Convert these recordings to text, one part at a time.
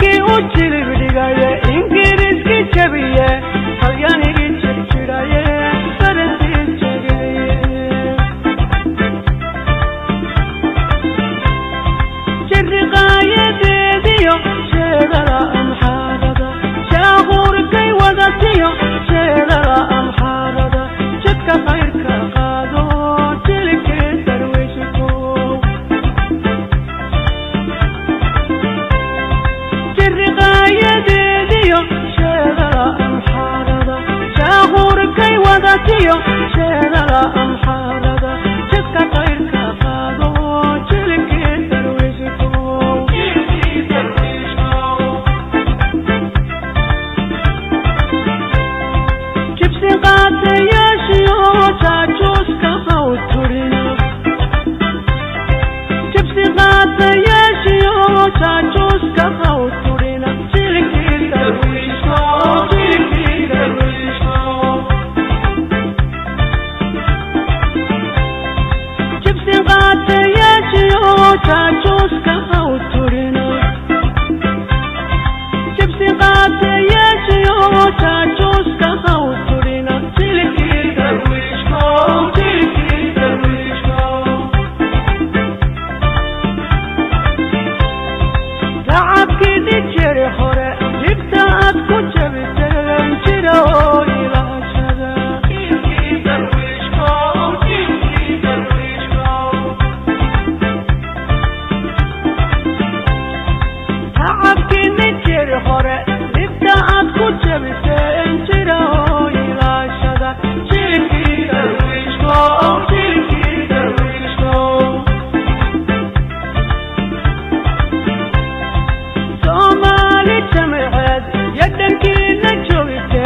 maraykankii u jilib dhigaye ingiriiskii jabiye talyaanigii jirjiraye faransiis jegeye jirriqaayadeediyo jeedala amxaarada jaaquurkay wadatiyo jeedala amxaarada jidka khayrka qaado jilikii darwiishku jirriqaayadeediyo jeedala amxaarada jaaquurkay wadatiyo jeedala amxaarada jidka khayrka qaado jilikii darwiishku jibsi qaatayaashiyo jaajuuska hawturina jibsi qaatayaashiyo jaajuuska hawturina jilikii darwiishko jilikii darwiishko jibsi qaatayaashiyo jaajuuska hawturina jibsi qaatayaashiyo jaajuuska hawturina jilikii darwiishko jilikii darwiishko tacabkii dhijiri hore dhibta aad ku jabiteen jira oo ilaashada jilikii darwiishko jilikii darwiishko tacabkii dhijiri hore dhibta aad ku jabiteen jira oo ilaashada jilikii darwiishko jilikii darwiishko Soomaali jamaceed yadankiina joogte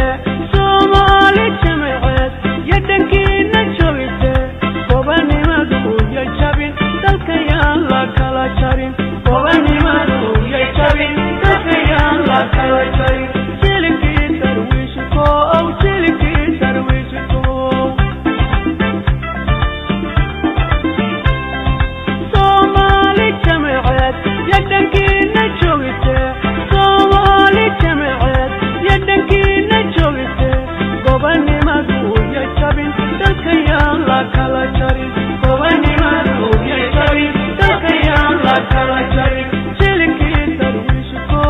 Soomaali jamaceed yadankiina joogte gobanimadu ya jabin dalka yaan la kala jarin gobanimadu ya jabin dalka yaan la kala jarin jilikii darwiishko jilikii darwiishko Soomaali jamaceed yadankiina joogte Soomaali jamaceed yadankiina joogte gobanimadu ya jabin dalka yaan la kala jarin gobanimadu ya jabin dalka yaan la kala jarin jilikii darwiishko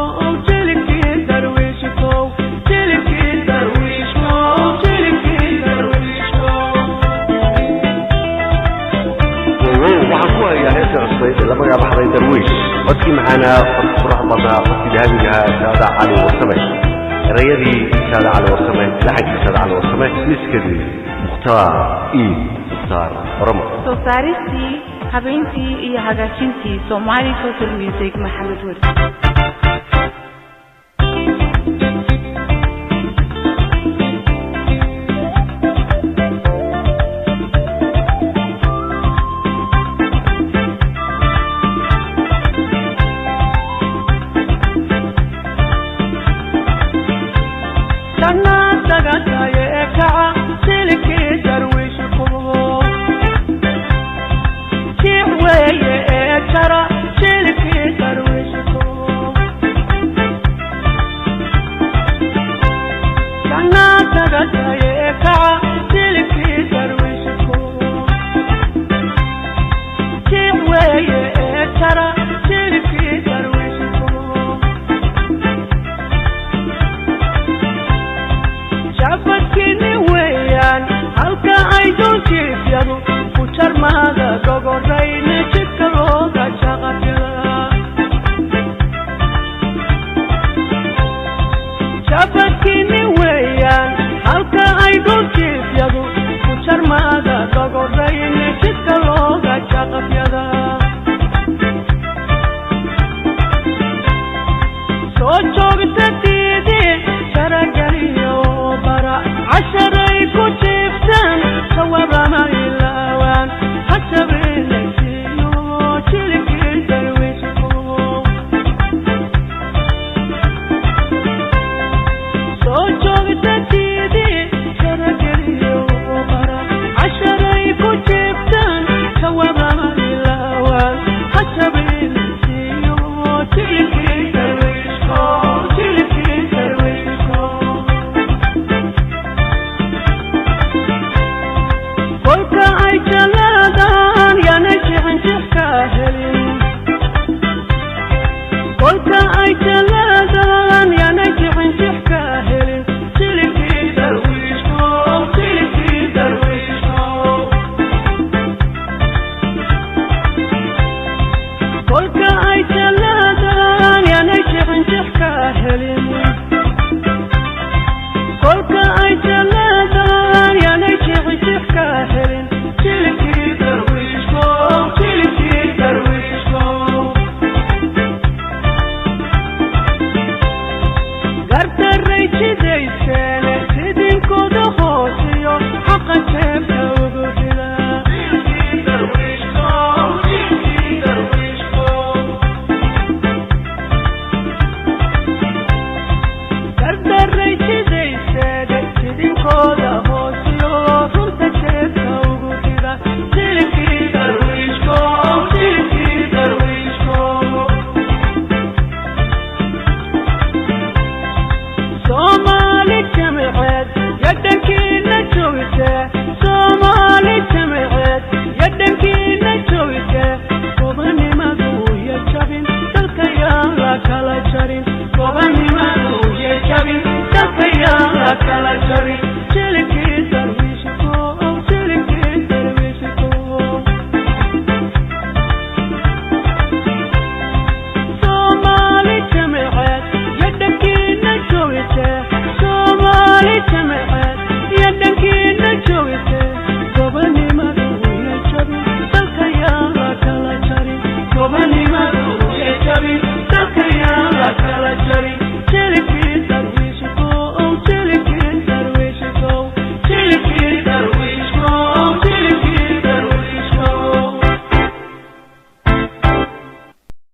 jilikii darwiishko jilikii darwiishko jilikii darwiishko waxaan ku hayaa heesta cusbayd la magacaabay darwiish codkii maxaana qurux badnaa qofkii dahabigaha saada cali warsame erayadii saada cali warsame laxankii saada cali warsame miskadii mukhtaar mukhtaar oromo soo saaristii habeyntii iyo hagaajintii Somali Social Music Maxamed Weli Dana dagataye kaca jilikii darwiishku jiweye jara jilikii darwiishku jarin gobanimadu yay jabin dalkayaa kala jabin jiilkii darwiishku